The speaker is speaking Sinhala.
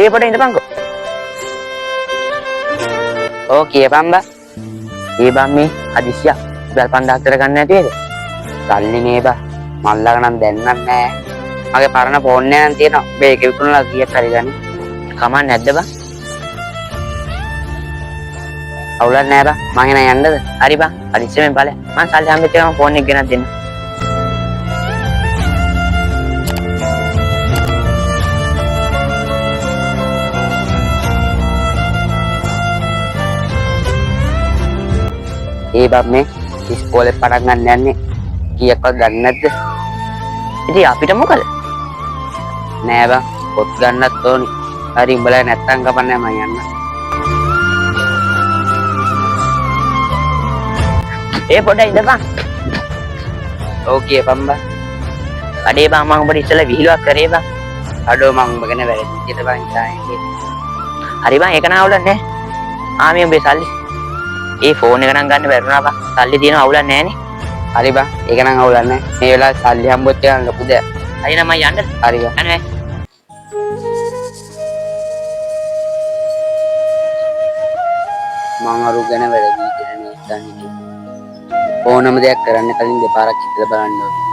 ඒ පොඩ ඉඳපන්කෝ. ඕ කියපන් බා. ඒ බම් මේ හදිසියක් බල් 5000 කර ගන්න නැතිද? සල්ලි නේ බා. මල්ලක නම් දෙන්නත් නැහැ. මගේ පරණ ෆෝන් එක නම් තියෙනවා. මේක විකුණලා කීයක් හරි ගන්න. කමක් නැද්ද බා? අවුලක් නැහැ බා. මං එන යන්නද? හරි බා. හදිසියෙන් බලය. මං සල්ලි හම්බෙච්ච ගමන් ෆෝන් එක ගෙනත් දෙන්න. ඒ බම් මේ ඉස්කෝලේ පටන් ගන්න යන්නේ කීයක්වත් ගන්න නැද්ද? ඉතින් අපිට මොකද? නෑ බං පොත් ගන්නත් ඕනි. හරි උඹලා නැත්තම් කපන්නේ මම යන්න. ඒ පොඩ්ඩක් ඉඳපන්. ඕකේ බම්බා. අඩේ බං මම උඹට ඉස්සෙල්ලා විහිළුවක් කරේ බං. අඩෝ මම උඹ ගැන වැරදි විදියට බං ඉතාලේ. හරි බං ඒක නාවුලක් නෑ. ආමී උඹේ සල්ලි. ඒ ෆෝන් එක නම් ගන්න බැරුණා බං. සල්ලි තියෙනවා අවුලක් නෑනේ. හරි බං ඒක නම් අවුලක් නෑ. මේ වෙලාවේ සල්ලි හම්බුත් එක ලොකු දෙයක්. හරි නම් මම යන්නද? හරි බං. යන්නේ. මං අරු ගැන වැරදි විදියට නේ හිතන්නේ. ඕනම දෙයක් කරන්න කලින් දෙපාරක් හිතලා බලන්න ඕනේ.